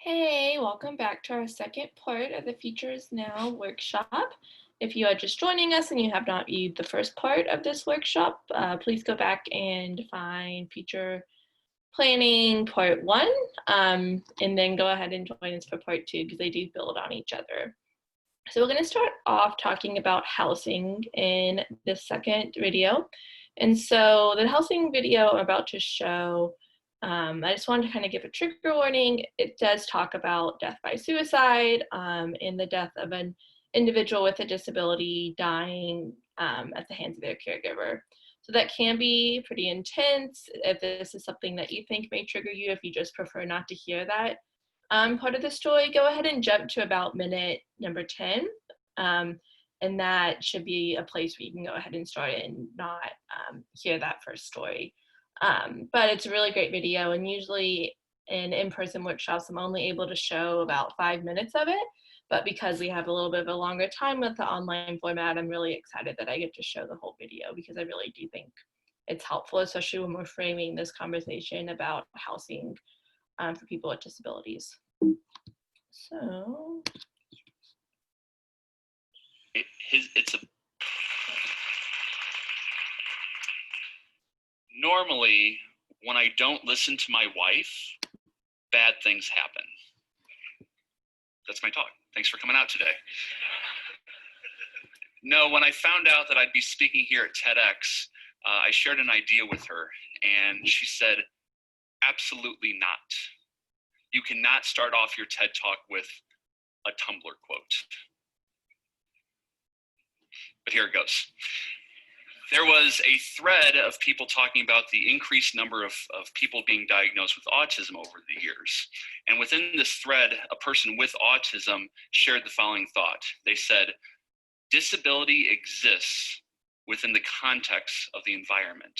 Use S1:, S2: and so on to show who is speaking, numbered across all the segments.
S1: Hey, welcome back to our second part of the Futures Now workshop. If you are just joining us and you have not viewed the first part of this workshop, please go back and find Future Planning Part 1, and then go ahead and join us for Part 2 because they do build on each other. So we're going to start off talking about housing in this second video. And so the housing video I'm about to show, I just wanted to kind of give a trigger warning. It does talk about death by suicide and the death of an individual with a disability dying at the hands of their caregiver. So that can be pretty intense. If this is something that you think may trigger you, if you just prefer not to hear that part of the story, go ahead and jump to about minute number 10. And that should be a place where you can go ahead and start it and not hear that first story. But it's a really great video, and usually in person workshops, I'm only able to show about 5 minutes of it. But because we have a little bit of a longer time with the online format, I'm really excited that I get to show the whole video because I really do think it's helpful, especially when we're framing this conversation about housing for people with disabilities. So
S2: normally when I don't listen to my wife, bad things happen. That's my talk. Thanks for coming out today. No, when I found out that I'd be speaking here at TEDx, I shared an idea with her, and she said, absolutely not. You cannot start off your TED Talk with a Tumblr quote. But here it goes. There was a thread of people talking about the increased number of people being diagnosed with autism over the years. And within this thread, a person with autism shared the following thought. They said, disability exists within the context of the environment.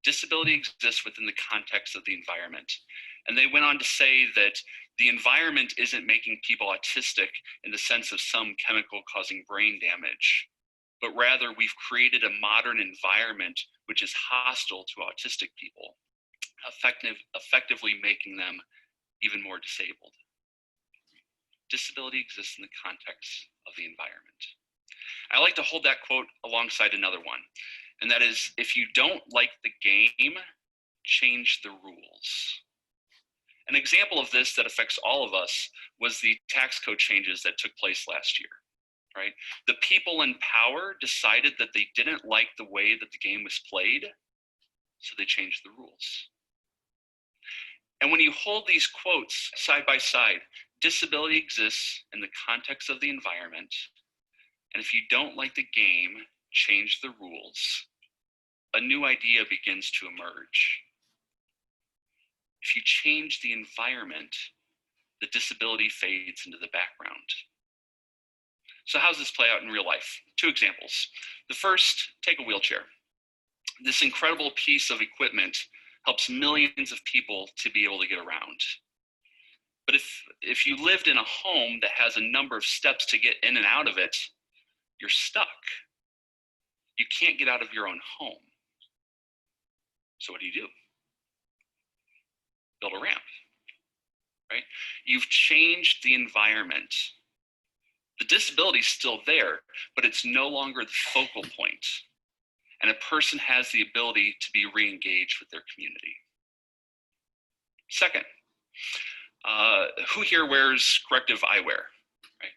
S2: Disability exists within the context of the environment. And they went on to say that the environment isn't making people autistic in the sense of some chemical causing brain damage, but rather we've created a modern environment which is hostile to autistic people, effectively making them even more disabled. Disability exists in the context of the environment. I like to hold that quote alongside another one, and that is, if you don't like the game, change the rules. An example of this that affects all of us was the tax code changes that took place last year. Right? The people in power decided that they didn't like the way that the game was played, so they changed the rules. And when you hold these quotes side by side, disability exists in the context of the environment, and if you don't like the game, change the rules, a new idea begins to emerge. If you change the environment, the disability fades into the background. So how does this play out in real life? Two examples. The first, take a wheelchair. This incredible piece of equipment helps millions of people to be able to get around. But if you lived in a home that has a number of steps to get in and out of it, you're stuck. You can't get out of your own home. So what do? Build a ramp, right? You've changed the environment. The disability is still there, but it's no longer the focal point. And a person has the ability to be re-engaged with their community. Second, who here wears corrective eyewear? Right?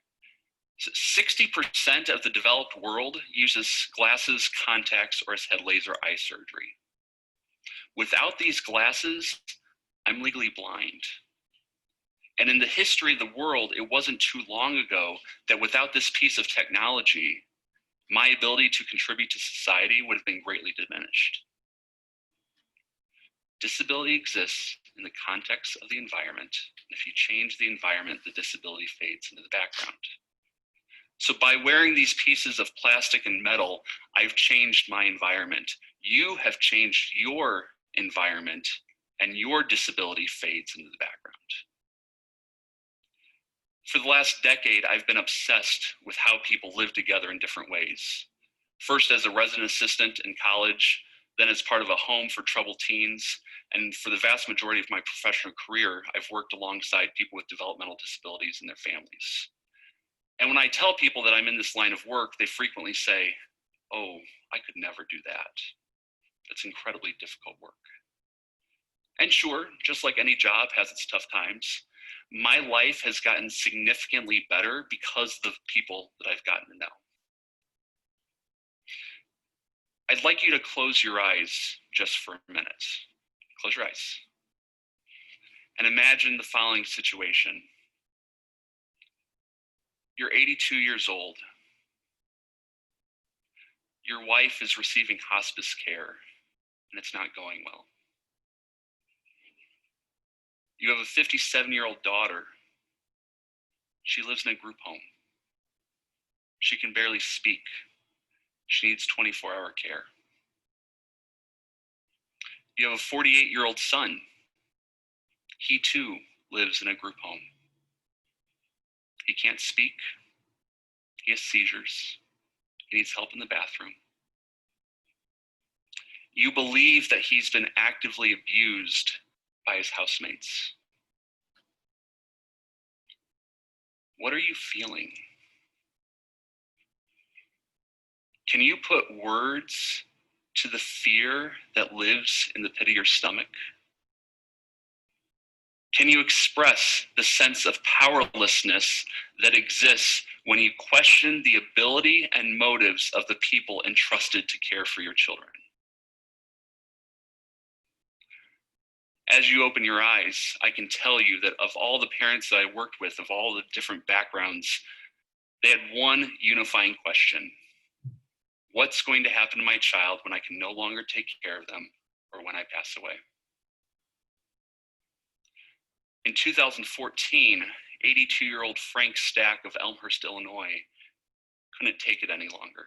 S2: So 60% of the developed world uses glasses, contacts, or has had laser eye surgery. Without these glasses, I'm legally blind. And in the history of the world, it wasn't too long ago that without this piece of technology, my ability to contribute to society would have been greatly diminished. Disability exists in the context of the environment. And if you change the environment, the disability fades into the background. So by wearing these pieces of plastic and metal, I've changed my environment. You have changed your environment, and your disability fades into the background. For the last decade, I've been obsessed with how people live together in different ways. First, as a resident assistant in college, Then as part of a home for troubled teens, and for the vast majority of my professional career, I've worked alongside people with developmental disabilities and their families. And when I tell people that I'm in this line of work, they frequently say, "Oh, I could never do that. It's incredibly difficult work." And sure, just like any job has its tough times, my life has gotten significantly better because of the people that I've gotten to know. I'd like you to close your eyes just for a minute. Close your eyes. And imagine the following situation. You're 82 years old. Your wife is receiving hospice care, and it's not going well. You have a 57-year-old daughter. She lives in a group home. She can barely speak. She needs 24-hour care. You have a 48-year-old son. He too lives in a group home. He can't speak. He has seizures. He needs help in the bathroom. You believe that he's been actively abused by his housemates. What are you feeling? Can you put words to the fear that lives in the pit of your stomach? Can you express the sense of powerlessness that exists when you question the ability and motives of the people entrusted to care for your children? As you open your eyes, I can tell you that of all the parents that I worked with, of all the different backgrounds, they had one unifying question. What's going to happen to my child when I can no longer take care of them or when I pass away? In 2014, 82-year-old Frank Stack of Elmhurst, Illinois, couldn't take it any longer.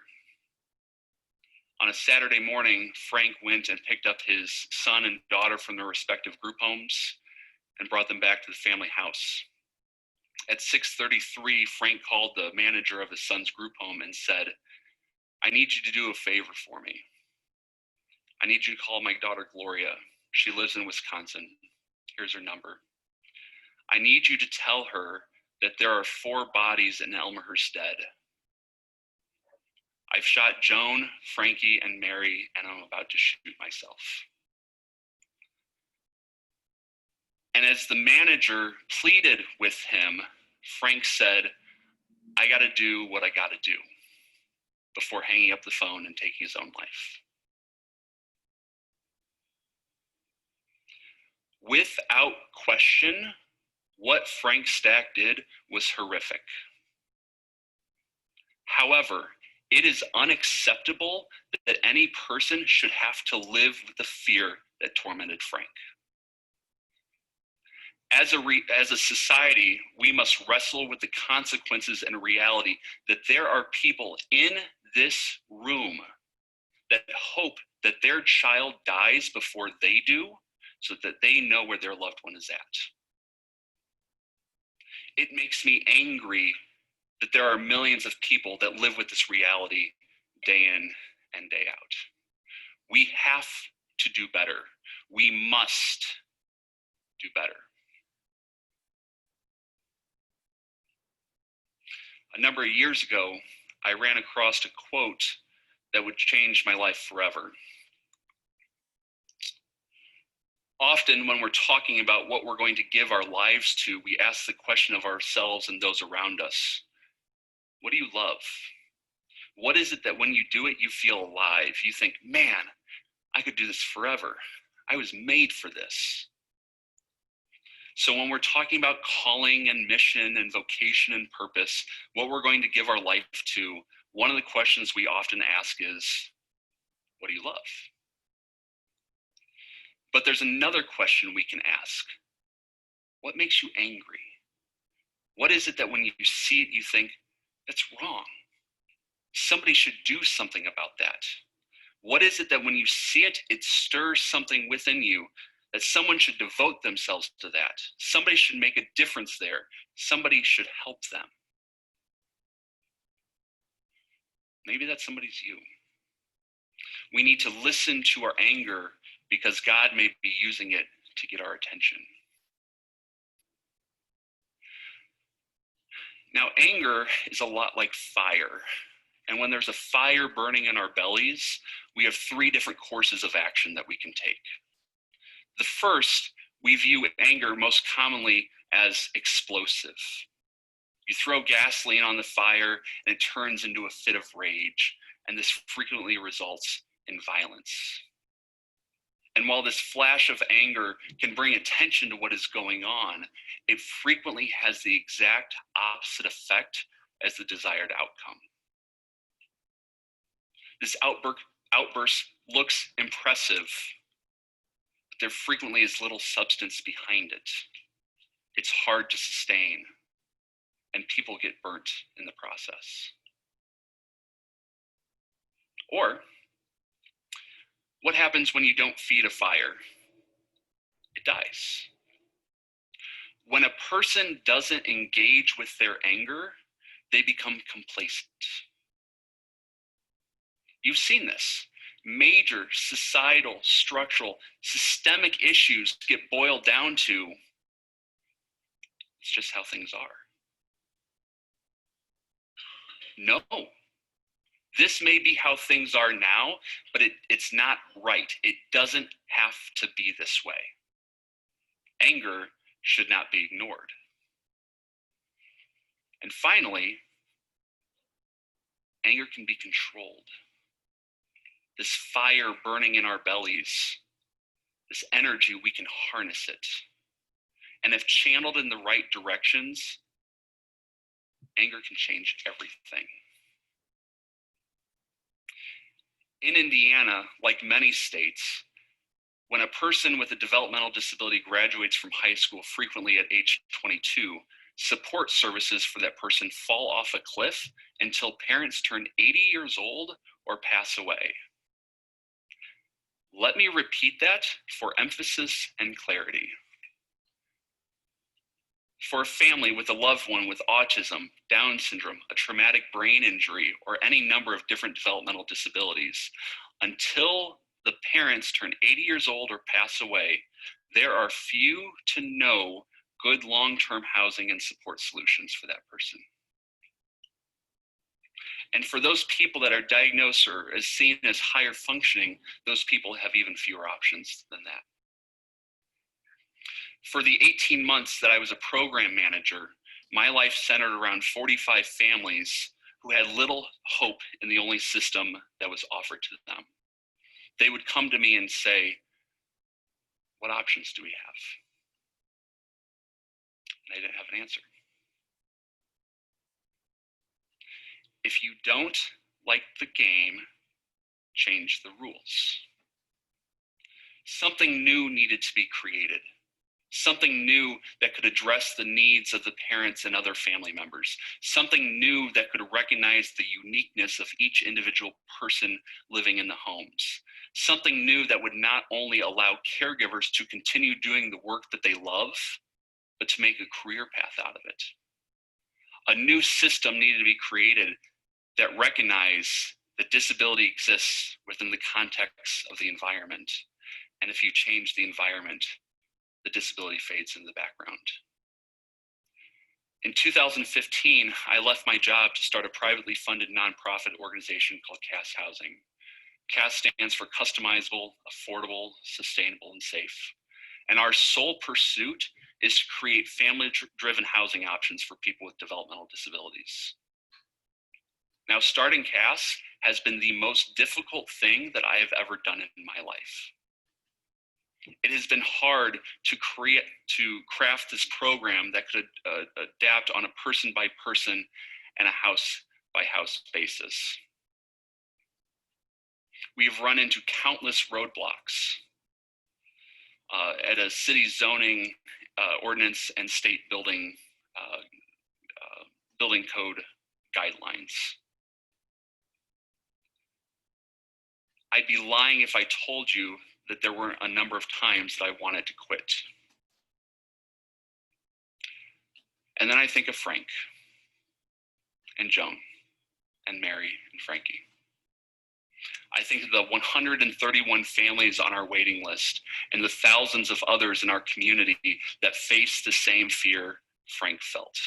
S2: On a Saturday morning, Frank went and picked up his son and daughter from their respective group homes and brought them back to the family house. At 6:33, Frank called the manager of his son's group home and said, "I need you to do a favor for me. I need you to call my daughter Gloria. She lives in Wisconsin. Here's her number. I need you to tell her that there are 4 bodies in Elmhurst dead. I've shot Joan, Frankie, and Mary, and I'm about to shoot myself." And as the manager pleaded with him, Frank said, "I got to do what I got to do," before hanging up the phone and taking his own life. Without question, what Frank Stack did was horrific. However, it is unacceptable that any person should have to live with the fear that tormented Frank. As a society, we must wrestle with the consequences and reality that there are people in this room that hope that their child dies before they do, so that they know where their loved one is at. It makes me angry that there are millions of people that live with this reality day in and day out. We have to do better. We must do better. A number of years ago, I ran across a quote that would change my life forever. Often when we're talking about what we're going to give our lives to, we ask the question of ourselves and those around us. What do you love? What is it that when you do it, you feel alive? You think, man, I could do this forever. I was made for this. So when we're talking about calling and mission and vocation and purpose, what we're going to give our life to, one of the questions we often ask is, what do you love? But there's another question we can ask. What makes you angry? What is it that when you see it, you think, that's wrong? Somebody should do something about that. What is it that when you see it, it stirs something within you, that someone should devote themselves to that? Somebody should make a difference there. Somebody should help them. Maybe that somebody's you. We need to listen to our anger because God may be using it to get our attention. Now, anger is a lot like fire. And when there's a fire burning in our bellies, we have three different courses of action that we can take. The first, we view anger most commonly as explosive. You throw gasoline on the fire and it turns into a fit of rage, and this frequently results in violence. And while this flash of anger can bring attention to what is going on, it frequently has the exact opposite effect as the desired outcome. This outburst looks impressive, but there frequently is little substance behind it. It's hard to sustain, and people get burnt in the process. Or, what happens when you don't feed a fire? It dies. When a person doesn't engage with their anger, they become complacent. You've seen this. Major societal, structural, systemic issues get boiled down to it's just how things are. No, this may be how things are now, but it's not right. It doesn't have to be this way. Anger should not be ignored. And finally, anger can be controlled. This fire burning in our bellies, this energy, we can harness it. And if channeled in the right directions, anger can change everything. In Indiana, like many states, when a person with a developmental disability graduates from high school, frequently at age 22, support services for that person fall off a cliff until parents turn 80 years old or pass away. Let me repeat that for emphasis and clarity. For a family with a loved one with autism, Down syndrome, a traumatic brain injury, or any number of different developmental disabilities, until the parents turn 80 years old or pass away, there are few to no good long-term housing and support solutions for that person. And for those people that are diagnosed or is seen as higher functioning, those people have even fewer options than that. For the 18 months that I was a program manager, my life centered around 45 families who had little hope in the only system that was offered to them. They would come to me and say, what options do we have? And I didn't have an answer. If you don't like the game, change the rules. Something new needed to be created. Something new that could address the needs of the parents and other family members. Something new that could recognize the uniqueness of each individual person living in the homes. Something new that would not only allow caregivers to continue doing the work that they love, but to make a career path out of it. A new system needed to be created that recognized that disability exists within the context of the environment. And if you change the environment, the disability fades in the background. In 2015, I left my job to start a privately funded nonprofit organization called CAS Housing. CAS stands for Customizable, Affordable, Sustainable, and Safe. And our sole pursuit is to create family-driven housing options for people with developmental disabilities. Now, starting CAS has been the most difficult thing that I have ever done in my life. It has been hard to craft this program that could adapt on a person-by-person and a house-by-house basis. We have run into countless roadblocks at a city zoning ordinance and state building code guidelines. I'd be lying if I told you that there weren't a number of times that I wanted to quit. And then I think of Frank and Joan and Mary and Frankie. I think of the 131 families on our waiting list and the thousands of others in our community that face the same fear Frank felt.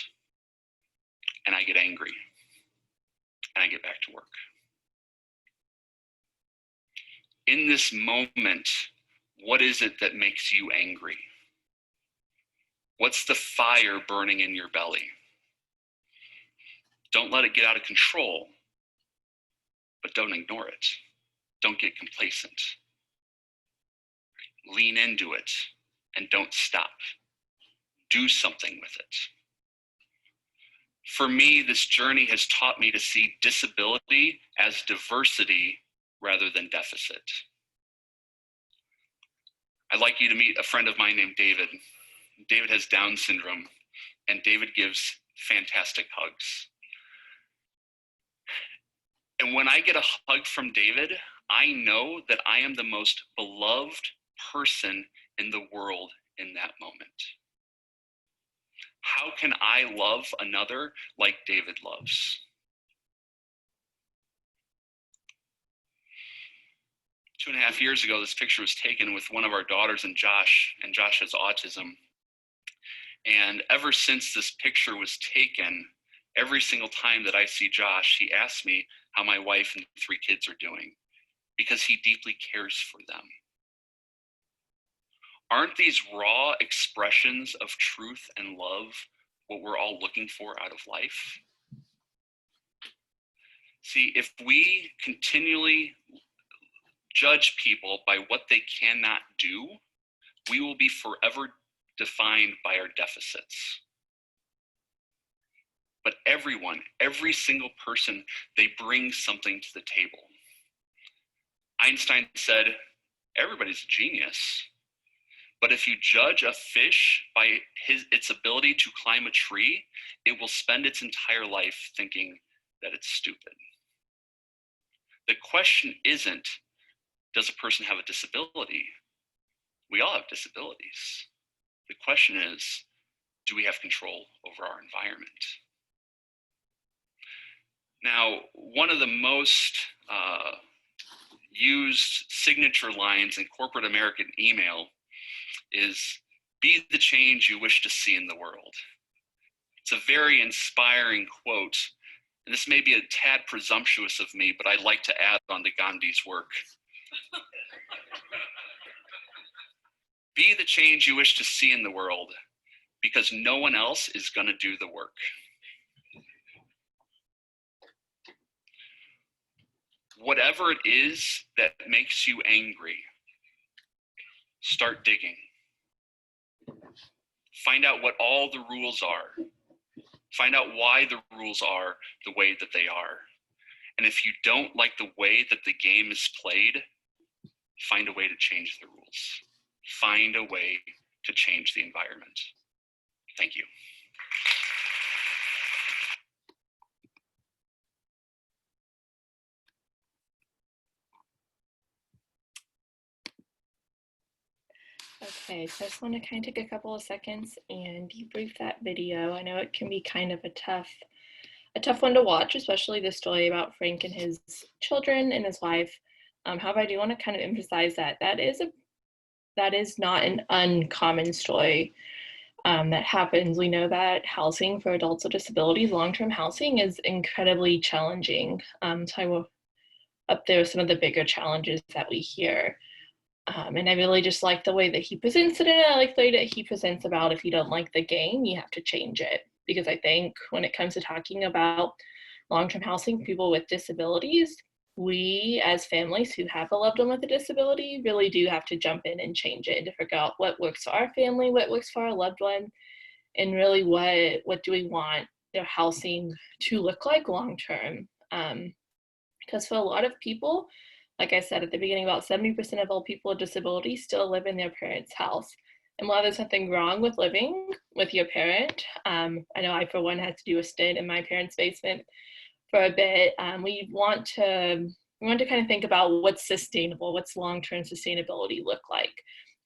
S2: And I get angry, and I get back to work. In this moment, what is it that makes you angry? What's the fire burning in your belly? Don't let it get out of control, but don't ignore it. Don't get complacent. Lean into it and don't stop. Do something with it. For me, this journey has taught me to see disability as diversity rather than deficit. I'd like you to meet a friend of mine named David. David has Down syndrome, and David gives fantastic hugs. And when I get a hug from David, I know that I am the most beloved person in the world in that moment. How can I love another like David loves? 2.5 years ago, this picture was taken with one of our daughters and Josh has autism. And ever since this picture was taken, every single time that I see Josh, he asks me how my wife and 3 kids are doing, because he deeply cares for them. Aren't these raw expressions of truth and love what we're all looking for out of life? See, if we continually judge people by what they cannot do, we will be forever defined by our deficits. But everyone, every single person, they bring something to the table. Einstein said, everybody's a genius. But if you judge a fish by its ability to climb a tree, it will spend its entire life thinking that it's stupid. The question isn't, does a person have a disability? We all have disabilities. The question is, do we have control over our environment? Now, one of the most used signature lines in corporate American email is, be the change you wish to see in the world. It's a very inspiring quote, and this may be a tad presumptuous of me, but I'd like to add on to Gandhi's work. Be the change you wish to see in the world, because no one else is going to do the work. Whatever it is that makes you angry, start digging. Find out what all the rules are. Find out why the rules are the way that they are. And if you don't like the way that the game is played, find a way to change the rules. Find a way to change the environment. Thank you.
S1: Okay, so I just want to kind of take a couple of seconds and debrief that video. I know it can be kind of a tough one to watch, especially the story about Frank and his children and his wife. However, I do want to kind of emphasize that that is not an uncommon story that happens. We know that housing for adults with disabilities, long-term housing, is incredibly challenging. So I will up there some of the bigger challenges that we hear. And I really just like the way that he presents it, and I like the way that he presents about, if you don't like the game, you have to change it. Because I think when it comes to talking about long-term housing for people with disabilities, we as families who have a loved one with a disability really do have to jump in and change it, to figure out what works for our family, what works for our loved one, and really what do we want their housing to look like long-term. Because for a lot of people, like I said at the beginning, about 70% of all people with disabilities still live in their parents' house. And while there's nothing wrong with living with your parent, I know I, for one, had to do a stint in my parents' basement for a bit. We want to kind of think about what's sustainable, what's long-term sustainability look like.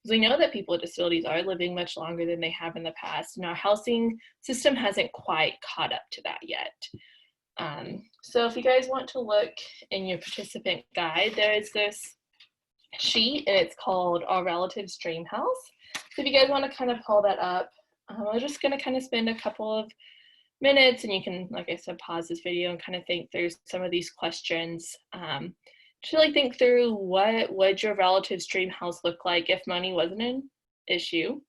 S1: Because we know that people with disabilities are living much longer than they have in the past, and our housing system hasn't quite caught up to that yet. So if you guys want to look in your participant guide, there is this sheet and it's called Our Relative's Dream House. So if you guys want to kind of pull that up, I'm just going to kind of spend a couple of minutes and you can, like I said, pause this video and kind of think through some of these questions. To really think through what would your relative's dream house look like if money wasn't an issue?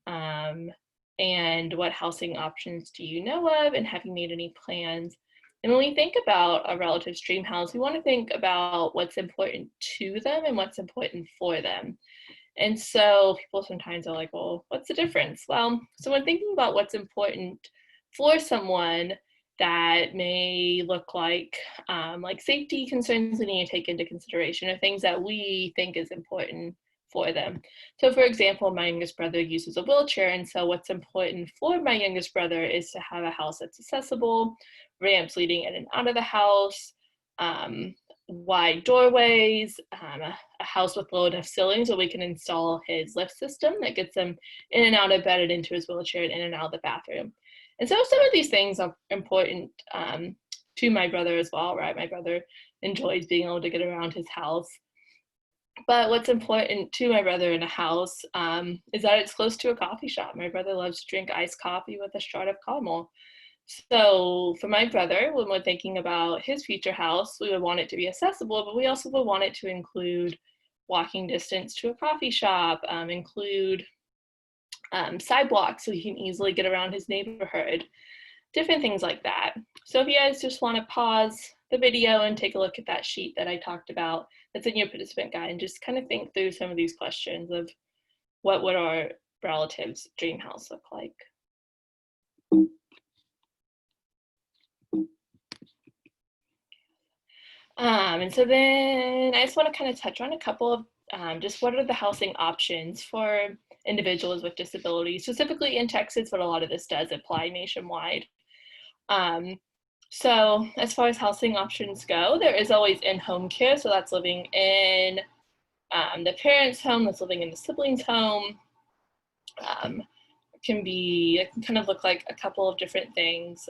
S1: And what housing options do you know of, and have you made any plans? And when we think about a relative's dream house, we want to think about what's important to them and what's important for them. And so people sometimes are like, well, what's the difference? Well, so when thinking about what's important for someone, that may look like safety concerns we need to take into consideration, or things that we think is important for them. So for example, my youngest brother uses a wheelchair, and so what's important for my youngest brother is to have a house that's accessible, ramps leading in and out of the house, wide doorways, a house with low enough ceilings so we can install his lift system that gets him in and out of bed and into his wheelchair and in and out of the bathroom. And so some of these things are important to my brother as well, right? My brother enjoys being able to get around his house. But what's important to my brother in a house is that it's close to a coffee shop. My brother loves to drink iced coffee with a shot of caramel. So for my brother, when we're thinking about his future house, we would want it to be accessible, but we also would want it to include walking distance to a coffee shop, include sidewalks so he can easily get around his neighborhood, different things like that. So if you guys just want to pause the video and take a look at that sheet that I talked about that's in your participant guide and just kind of think through some of these questions of what would our relative's dream house look like. And so then I just want to kind of touch on a couple of just what are the housing options for individuals with disabilities, specifically in Texas, but a lot of this does apply nationwide. So as far as housing options go, there is always in-home care. So that's living in the parent's home, that's living in the sibling's home. It can kind of look like a couple of different things.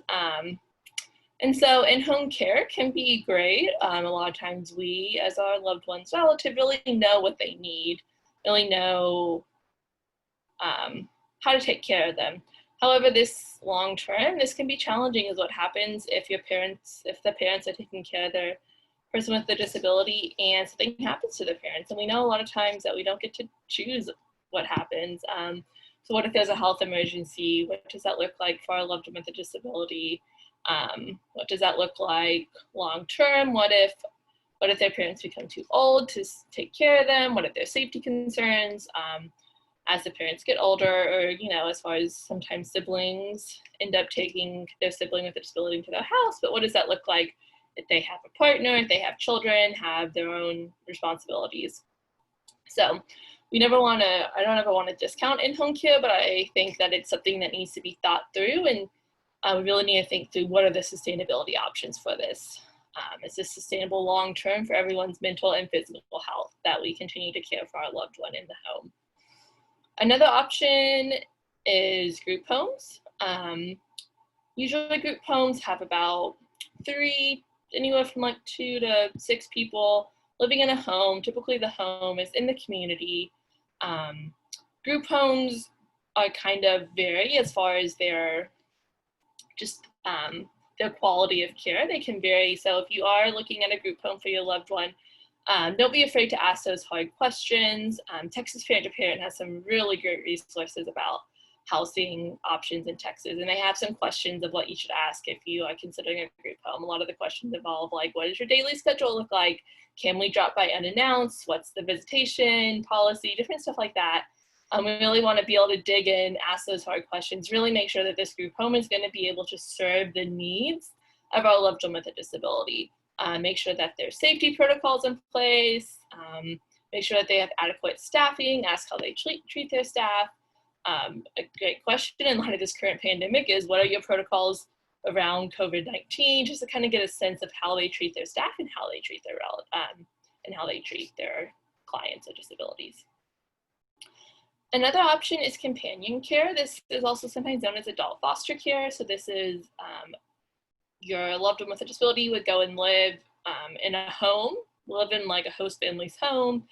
S1: And so in-home care can be great. A lot of times we, as our loved one's relative, really know what they need, really know how to take care of them. However, this long term, this can be challenging is what happens if the parents are taking care of their person with the disability and something happens to the parents. And we know a lot of times that we don't get to choose what happens. So what if there's a health emergency? What does that look like for our loved one with a disability? What does that look like long term? What if their parents become too old to take care of them? What if there's safety concerns as the parents get older? Or, as far as sometimes siblings end up taking their sibling with a disability into their house, but what does that look like if they have a partner, if they have children, have their own responsibilities? So I don't ever want to discount in-home care, but I think that it's something that needs to be thought through, and we really need to think through what are the sustainability options for this. Is this sustainable long-term for everyone's mental and physical health, that we continue to care for our loved one in the home? Another option is group homes. Usually group homes have about anywhere from like 2 to 6 people living in a home. Typically the home is in the community. Group homes are kind of vary as far as their quality of care. They can vary. So if you are looking at a group home for your loved one, don't be afraid to ask those hard questions. Texas Parent to Parent has some really great resources about housing options in Texas, and they have some questions of what you should ask if you are considering a group home. A lot of the questions involve like, what does your daily schedule look like? Can we drop by unannounced? What's the visitation policy? Different stuff like that. We really want to be able to dig in, ask those hard questions, really make sure that this group home is going to be able to serve the needs of our loved one with a disability. Make sure that there's safety protocols in place, make sure that they have adequate staffing, ask how they treat their staff. A great question in light of this current pandemic is, what are your protocols around COVID-19, just to kind of get a sense of how they treat their staff and how they treat their clients with disabilities. Another option is companion care. This is also sometimes known as adult foster care. So this is your loved one with a disability would go and live in a home, live in like a host family's home,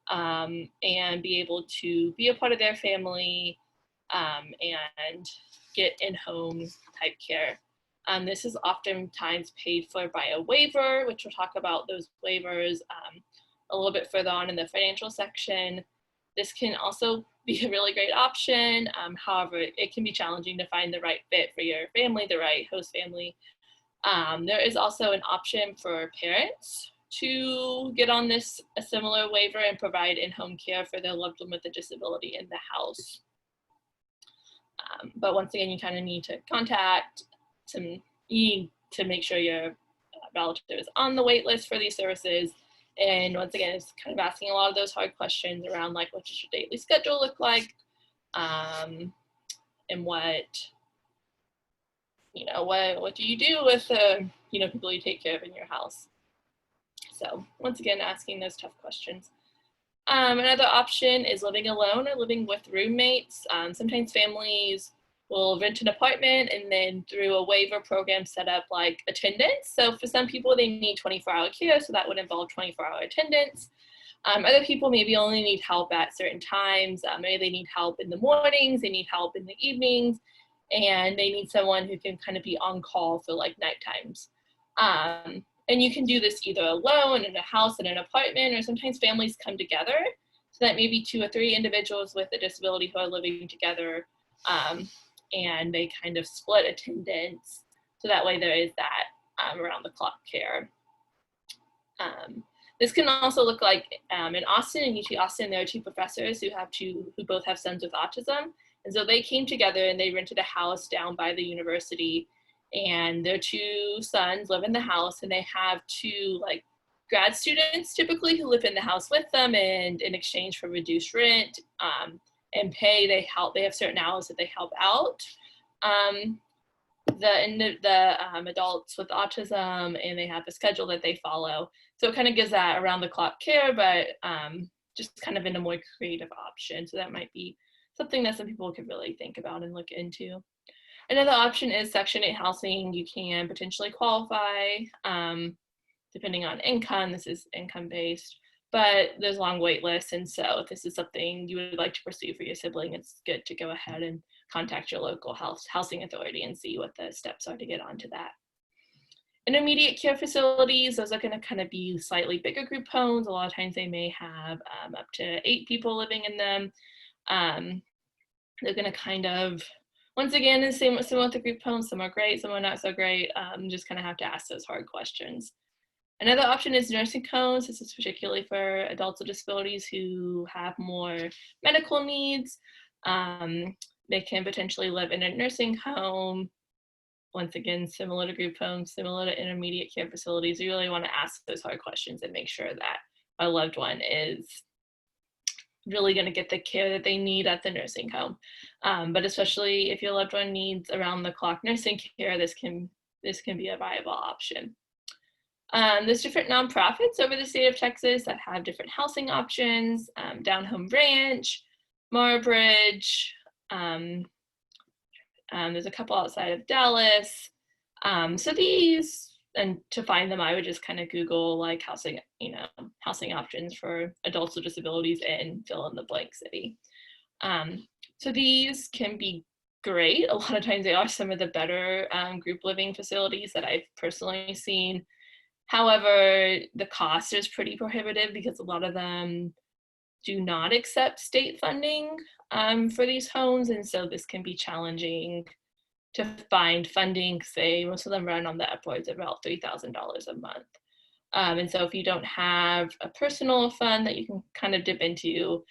S1: and be able to be a part of their family and get in-home type care. This is oftentimes paid for by a waiver, which we'll talk about those waivers a little bit further on in the financial section. This can also be a really great option. However, it can be challenging to find the right fit for your family, the right host family. There is also an option for parents to get on this a similar waiver and provide in-home care for their loved one with a disability in the house. But once again, you kind of need to contact you need to make sure your relative is on the wait list for these services. And once again, it's kind of asking a lot of those hard questions around like, what does your daily schedule look like? And what do you do with people you take care of in your house? So once again, asking those tough questions. Another option is living alone or living with roommates. Sometimes families will rent an apartment and then through a waiver program set up like attendance. So for some people, they need 24-hour care, so that would involve 24-hour attendance. Other people maybe only need help at certain times. Maybe they need help in the mornings, they need help in the evenings, and they need someone who can kind of be on call for like night times. And you can do this either alone in a house, in an apartment, or sometimes families come together so that maybe 2 or 3 individuals with a disability who are living together and they kind of split attendance. So that way there is that around the clock care. This can also look like in Austin, in UT Austin, there are 2 professors who both have sons with autism. And so they came together and they rented a house down by the university, and their 2 sons live in the house, and they have 2 like grad students typically who live in the house with them, and in exchange for reduced rent and pay, they have certain hours that they help out the adults with autism, and they have a schedule that they follow. So it kind of gives that around the clock care, but just kind of in a more creative option. So that might be something that some people could really think about and look into. Another option is Section 8 housing. You can potentially qualify depending on income. This is income based, but there's long wait lists. And so if this is something you would like to pursue for your sibling, it's good to go ahead and contact your local housing authority and see what the steps are to get onto that. Intermediate care facilities, those are going to kind of be slightly bigger group homes. A lot of times they may have up to 8 people living in them. They're going to kind of, once again, the same with the group homes. Some are great, some are not so great. Just kind of have to ask those hard questions. Another option is nursing homes. This is particularly for adults with disabilities who have more medical needs. They can potentially live in a nursing home. Once again, similar to group homes, similar to intermediate care facilities. You really want to ask those hard questions and make sure that a loved one is really going to get the care that they need at the nursing home. But especially if your loved one needs around the clock nursing care, this can be a viable option. There's different nonprofits over the state of Texas that have different housing options. Down Home Ranch, Marbridge, there's a couple outside of Dallas. So these, and to find them, I would just kind of Google like housing options for adults with disabilities and fill in the blank city. So these can be great. A lot of times they are some of the better group living facilities that I've personally seen. However, the cost is pretty prohibitive because a lot of them do not accept state funding for these homes, and so this can be challenging to find funding. Say most of them run on the upwards of about $3,000 a month, and so if you don't have a personal fund that you can kind of dip into,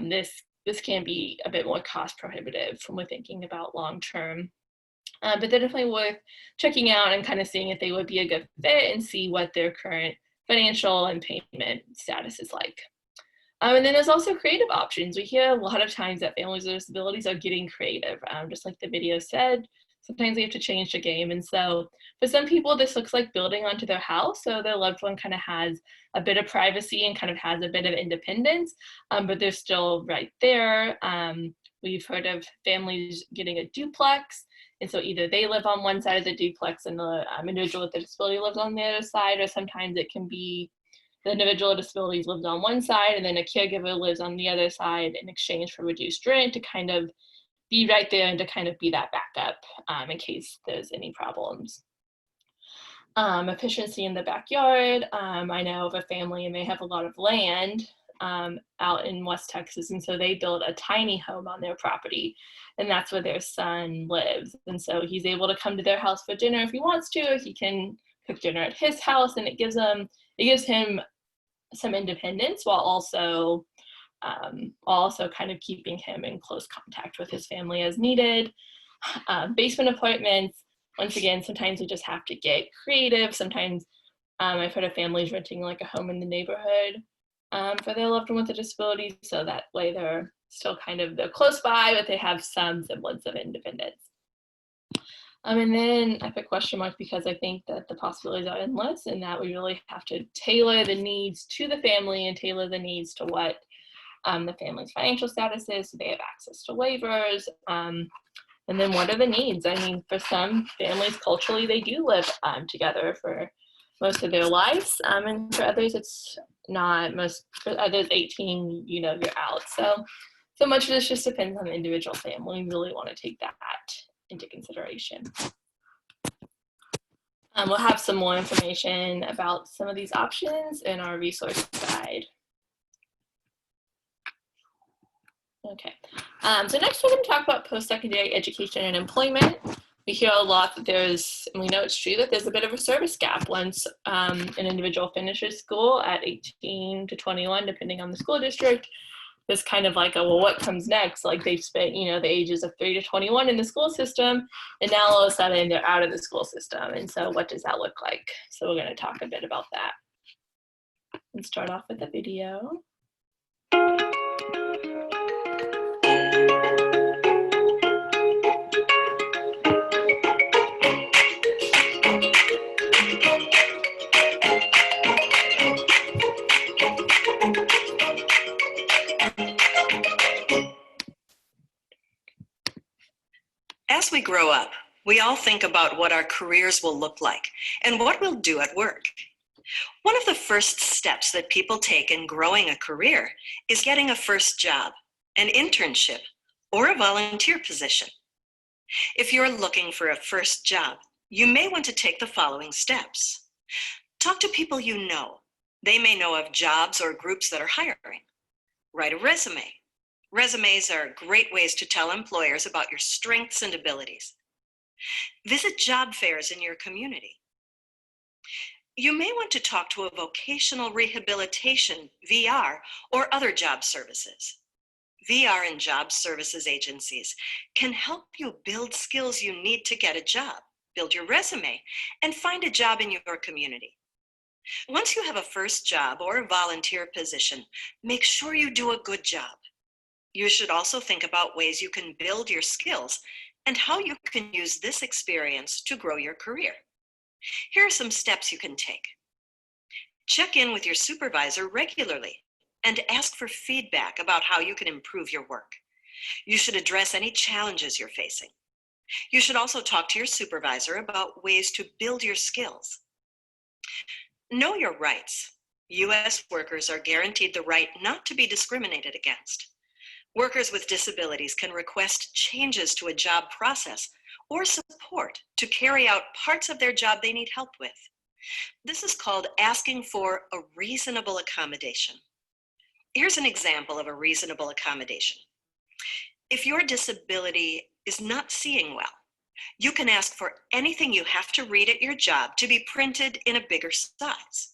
S1: this can be a bit more cost prohibitive when we're thinking about long term. But they're definitely worth checking out and kind of seeing if they would be a good fit and see what their current financial and payment status is like. And then there's also creative options. We hear a lot of times that families with disabilities are getting creative, just like the video said. sometimes we have to change the game. And so for some people, this looks like building onto their house. So their loved one kind of has a bit of privacy and kind of has a bit of independence, but they're still right there. We've heard of families getting a duplex. And so either they live on one side of the duplex and the individual with the disability lives on the other side, or sometimes it can be the individual with disabilities lives on one side and then a caregiver lives on the other side in exchange for reduced rent to kind of be right there and to kind of be that backup in case there's any problems. Efficiency in the backyard. I know of a family and they have a lot of land out in West Texas, and so they built a tiny home on their property, and that's where their son lives. And so he's able to come to their house for dinner if he wants to, or he can cook dinner at his house, and it gives him some independence while also kind of keeping him in close contact with his family as needed. Basement apartments, once again, sometimes we just have to get creative. Sometimes I've heard of families renting like a home in the neighborhood for their loved one with a disability, so that way they're still they're close by, but they have some semblance of independence. And then I put question mark because I think that the possibilities are endless and that we really have to tailor the needs to the family and tailor the needs to what the family's financial status is. So they have access to waivers. And then what are the needs? I mean, for some families, culturally, they do live together for most of their lives. And for others, it's not. For others, 18, you're out. So much of this just depends on the individual family. We really want to take that into consideration. We'll have some more information about some of these options in our resource guide. Okay, so next we're going to talk about post-secondary education and employment. We hear a lot that and we know it's true, that there's a bit of a service gap once an individual finishes school at 18 to 21, depending on the school district. There's kind of like well, what comes next? Like they've spent, the ages of 3 to 21 in the school system, and now all of a sudden they're out of the school system. And so what does that look like? So we're going to talk a bit about that. And start off with a video.
S3: As we grow up, we all think about what our careers will look like and what we'll do at work. One of the first steps that people take in growing a career is getting a first job, an internship, or a volunteer position. If you're looking for a first job, you may want to take the following steps. Talk to people you know. They may know of jobs or groups that are hiring. Write a resume. Resumes are great ways to tell employers about your strengths and abilities. Visit job fairs in your community. You may want to talk to a vocational rehabilitation, VR, or other job services. VR and job services agencies can help you build skills you need to get a job, build your resume, and find a job in your community. Once you have a first job or a volunteer position, make sure you do a good job. You should also think about ways you can build your skills and how you can use this experience to grow your career. Here are some steps you can take. Check in with your supervisor regularly and ask for feedback about how you can improve your work. You should address any challenges you're facing. You should also talk to your supervisor about ways to build your skills. Know your rights. U.S. workers are guaranteed the right not to be discriminated against. Workers with disabilities can request changes to a job process or support to carry out parts of their job they need help with. This is called asking for a reasonable accommodation. Here's an example of a reasonable accommodation. If your disability is not seeing well, you can ask for anything you have to read at your job to be printed in a bigger size.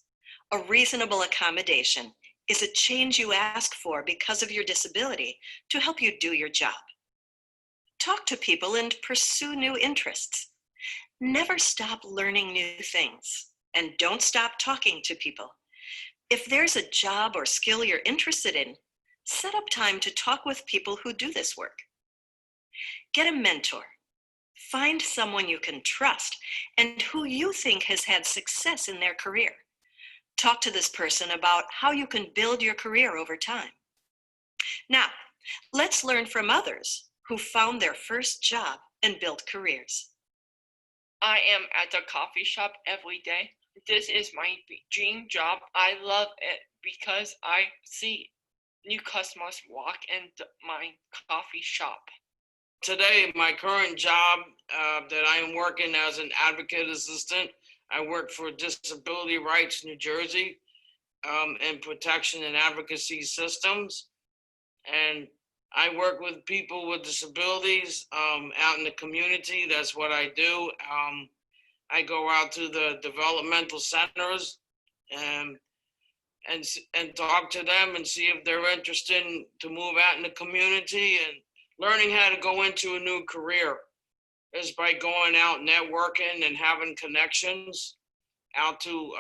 S3: A reasonable accommodation is a change you ask for because of your disability to help you do your job. Talk to people and pursue new interests. Never stop learning new things, and don't stop talking to people. If there's a job or skill you're interested in, set up time to talk with people who do this work. Get a mentor. Find someone you can trust and who you think has had success in their career. Talk to this person about how you can build your career over time. Now, let's learn from others who found their first job and built careers.
S4: I am at the coffee shop every day. This is my dream job. I love it because I see new customers walk into my coffee shop.
S5: Today, my current job that I am working as an advocate assistant, I work for Disability Rights New Jersey and protection and advocacy systems. And I work with people with disabilities out in the community. That's what I do. I go out to the developmental centers and talk to them and see if they're interested to move out in the community. And learning how to go into a new career is by going out networking and having connections out to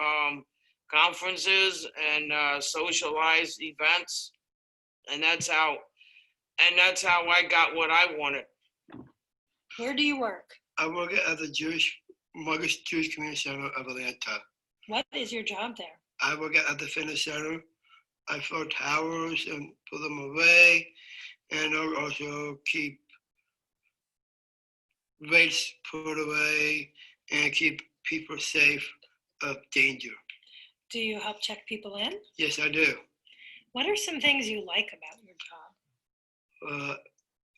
S5: conferences and socialized events. And that's how I got what I wanted.
S6: Where do you work?
S7: I work at the Marcus Jewish Community Center of Atlanta.
S6: What is your job there?
S7: I work at the fitness center. I float towers and put them away, and I also keep weights put away and keep people safe of danger.
S6: Do you help check people in?
S7: Yes, I do.
S6: What are some things you like about your job?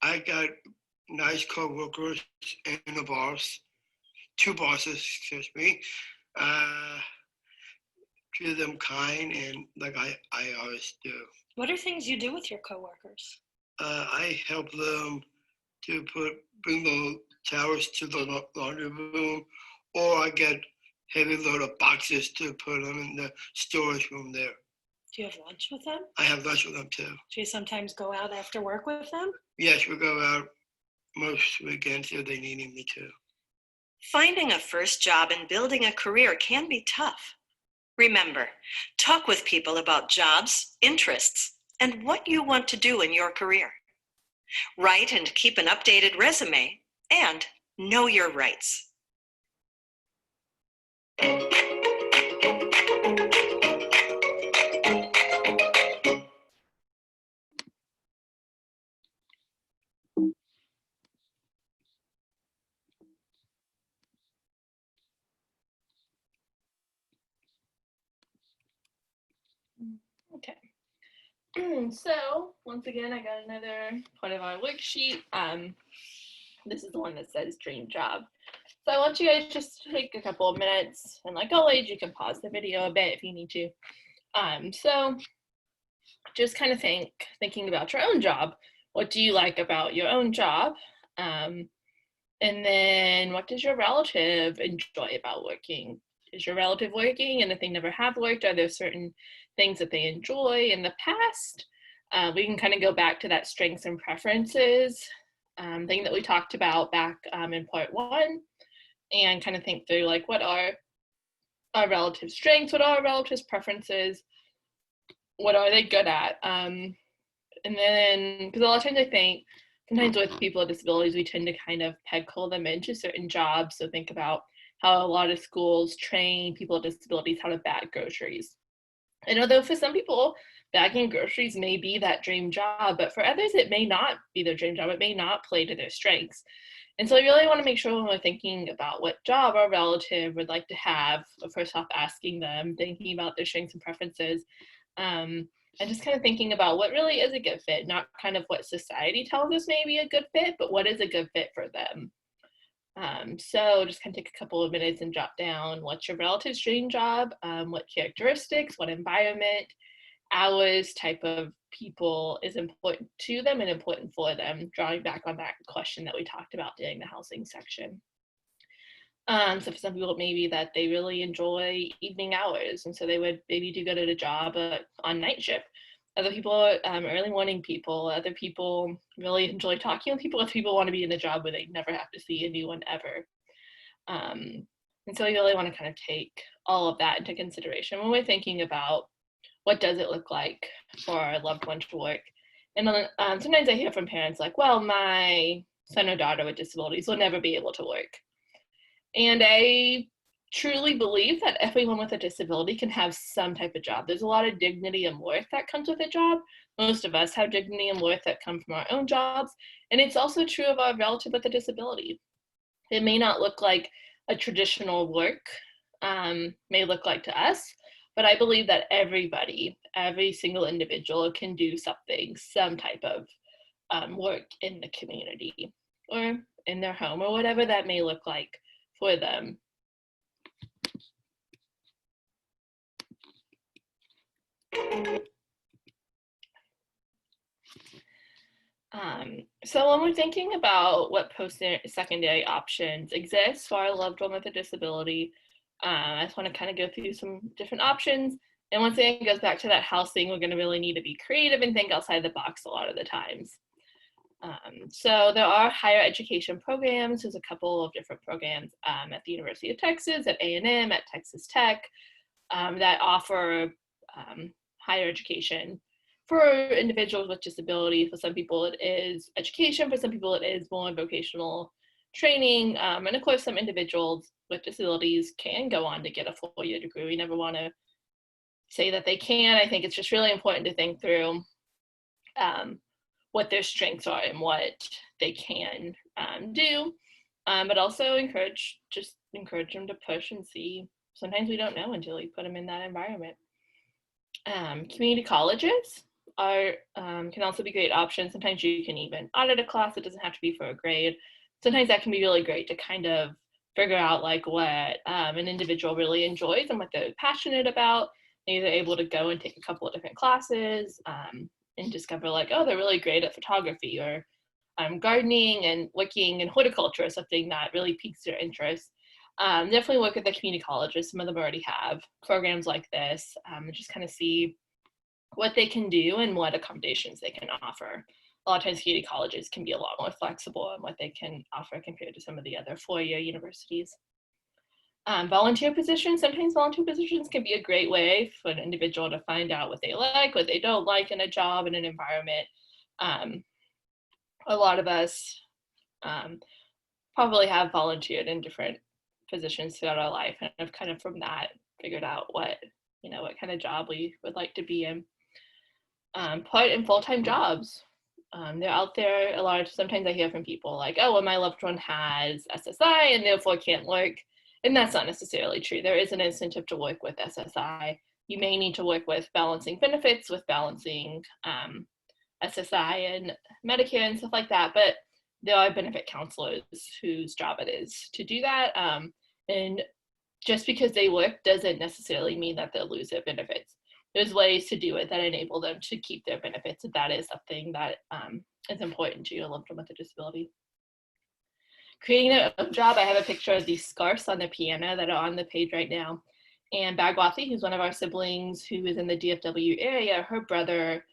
S7: I got nice co-workers and a boss, two bosses, excuse me. Treat them kind and like I always do.
S6: What are things you do with your coworkers?
S7: I help them to bring the towers to the laundry room, or I get heavy load of boxes to put them in the storage room there.
S6: Do you have lunch with them?
S7: I have lunch with them too.
S6: Do you sometimes go out after work with them?
S7: Yes, we go out most weekends if they need me to.
S3: Finding a first job and building a career can be tough. Remember, talk with people about jobs, interests, and what you want to do in your career. Write and keep an updated resume, and know your rights.
S1: Okay. So once again, I got another part of our worksheet. This is the one that says dream job. So I want you guys just to take a couple of minutes, and like always, you can pause the video a bit if you need to. So just kind of thinking about your own job. What do you like about your own job? And then what does your relative enjoy about working? Is your relative working, and if they never have worked, are there certain things that they enjoy in the past? We can kind of go back to that strengths and preferences thing that we talked about back in part 1, and kind of think through like what are our relative strengths, what are our relatives' preferences, what are they good at? And then, because a lot of times I think sometimes with people with disabilities, we tend to kind of peg-hole them into certain jobs. So think about how a lot of schools train people with disabilities how to bag groceries. And although for some people, bagging groceries may be that dream job, but for others, it may not be their dream job. It may not play to their strengths. And so we really want to make sure when we're thinking about what job our relative would like to have, first off, asking them, thinking about their strengths and preferences, and just kind of thinking about what really is a good fit, not kind of what society tells us may be a good fit, but what is a good fit for them. So just kind of take a couple of minutes and jot down what's your relative's dream job, what characteristics, what environment, hours, type of people is important to them and important for them, drawing back on that question that we talked about during the housing section. So for some people, maybe that they really enjoy evening hours, and so they would maybe do go to a job on night shift. Other people, early morning people. Other people really enjoy talking with people. Other people want to be in a job where they never have to see anyone ever. And so we really want to kind of take all of that into consideration when we're thinking about what does it look like for our loved one to work. And sometimes I hear from parents like, well, my son or daughter with disabilities will never be able to work. And I truly believe that everyone with a disability can have some type of job. There's a lot of dignity and worth that comes with a job. Most of us have dignity and worth that come from our own jobs. And it's also true of our relative with a disability. It may not look like a traditional work may look like to us, but I believe that everybody, every single individual can do something, some type of work in the community or in their home or whatever that may look like for them. So when we're thinking about what post-secondary options exist for our loved one with a disability, I just want to kind of go through some different options. And once again, it goes back to that house thing, we're going to really need to be creative and think outside the box a lot of the times. So there are higher education programs. There's a couple of different programs at the University of Texas, at A&M, at Texas Tech that offer higher education for individuals with disabilities. For some people it is education, for some people it is more vocational training. And of course, some individuals with disabilities can go on to get a 4-year degree. We never want to say that they can. I think it's just really important to think through what their strengths are and what they can do, but also encourage them to push and see. Sometimes we don't know until you put them in that environment. Community colleges can also be great options. Sometimes you can even audit a class. It doesn't have to be for a grade. Sometimes that can be really great to kind of figure out like what an individual really enjoys and what they're passionate about. Maybe they're able to go and take a couple of different classes and discover like, oh, they're really great at photography or gardening and wicking and horticulture is something that really piques their interest. Definitely work at the community colleges. Some of them already have programs like this, and just kind of see what they can do and what accommodations they can offer. A lot of times community colleges can be a lot more flexible in what they can offer compared to some of the other 4-year universities. Volunteer positions, sometimes volunteer positions can be a great way for an individual to find out what they like, what they don't like in a job, in an environment. A lot of us probably have volunteered in different positions throughout our life and have kind of from that figured out what kind of job we would like to be in. Part in full-time jobs. They're out there a lot. Sometimes I hear from people like, oh, well, my loved one has SSI and therefore can't work. And that's not necessarily true. There is an incentive to work with SSI. You may need to work with balancing benefits, with balancing SSI and Medicare and stuff like that. But there are benefit counselors whose job it is to do that. And just because they work doesn't necessarily mean that they'll lose their benefits. There's ways to do it that enable them to keep their benefits. And that is something that is important to your loved one with a disability. Creating a job, I have a picture of these scarves on the piano that are on the page right now. And Bagwathi, who's one of our siblings who is in the DFW area, her brother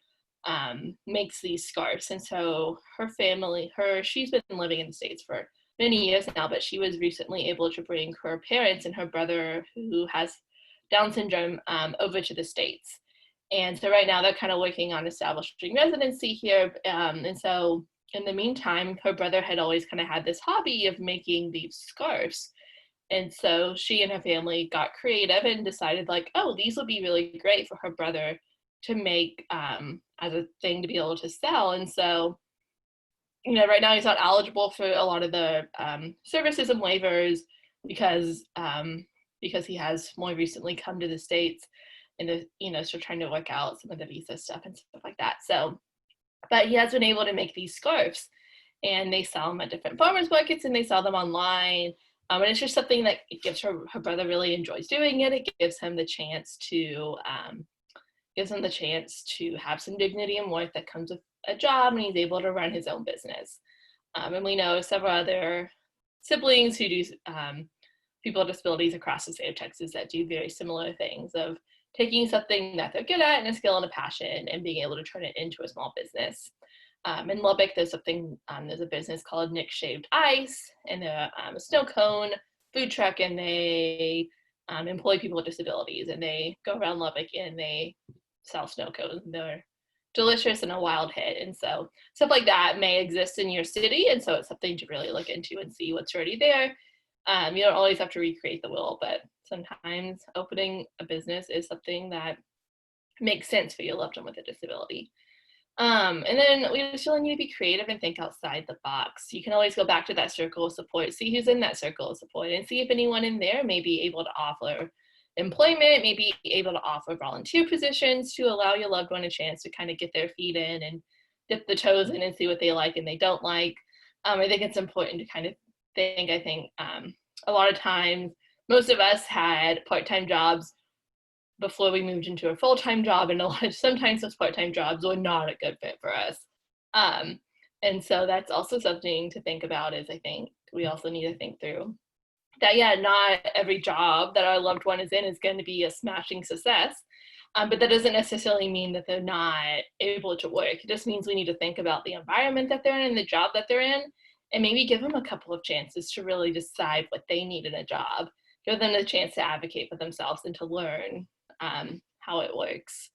S1: makes these scarves. And so her family, she's been living in the States for many years now, but she was recently able to bring her parents and her brother who has Down syndrome over to the States. And so right now they're kind of working on establishing residency here. And so in the meantime, her brother had always kind of had this hobby of making these scarves. And so she and her family got creative and decided like, oh, these would be really great for her brother to make as a thing to be able to sell. And so, right now he's not eligible for a lot of the services and waivers because he has more recently come to the States and so trying to work out some of the visa stuff and stuff like that. So, but he has been able to make these scarves and they sell them at different farmers markets and they sell them online. And it's just something that it gives her brother really enjoys doing it. It gives him the chance to have some dignity and worth that comes with a job, and he's able to run his own business. And we know several other siblings who do people with disabilities across the state of Texas that do very similar things of taking something that they're good at and a skill and a passion and being able to turn it into a small business. In Lubbock, there's a business called Nick Shaved Ice, and they're a snow cone food truck, and they employ people with disabilities, and they go around Lubbock and they sell snow cones. They're delicious and a wild hit. And so stuff like that may exist in your city. And so it's something to really look into and see what's already there. You don't always have to recreate the wheel, but sometimes opening a business is something that makes sense for your loved one with a disability. And then we still need to be creative and think outside the box. You can always go back to that circle of support, see who's in that circle of support, and see if anyone in there may be able to offer employment, maybe able to offer volunteer positions to allow your loved one a chance to kind of get their feet in and dip the toes in and see what they like and they don't like. I think it's important to kind of think, a lot of times, most of us had part-time jobs before we moved into a full-time job, and sometimes those part-time jobs were not a good fit for us. And so that's also something to think about, is I think we also need to think through that, yeah, not every job that our loved one is in is going to be a smashing success, but that doesn't necessarily mean that they're not able to work. It just means we need to think about the environment that they're in and the job that they're in, and maybe give them a couple of chances to really decide what they need in a job, give them a chance to advocate for themselves and to learn how it works.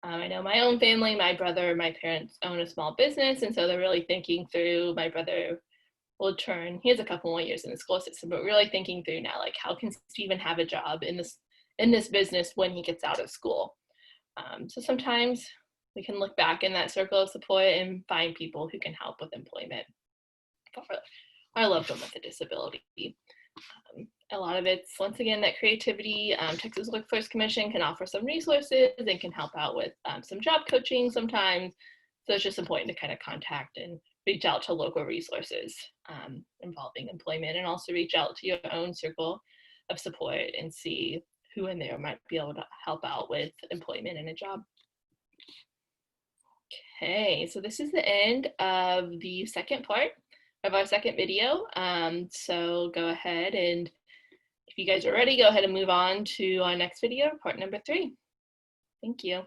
S1: I know my own family, my brother, my parents own a small business, and so they're really thinking through. My brother he has a couple more years in the school system, but really thinking through now, like, how can Stephen have a job in this business when he gets out of school? So sometimes we can look back in that circle of support and find people who can help with employment for our loved one with a disability. A lot of it's, once again, that creativity. Texas Workforce Commission can offer some resources and can help out with some job coaching sometimes. So it's just important to kind of contact and reach out to local resources involving employment, and also reach out to your own circle of support and see who in there might be able to help out with employment and a job. Okay, so this is the end of the second part of our second video. So go ahead, and if you guys are ready, go ahead and move on to our next video, part number 3. Thank you.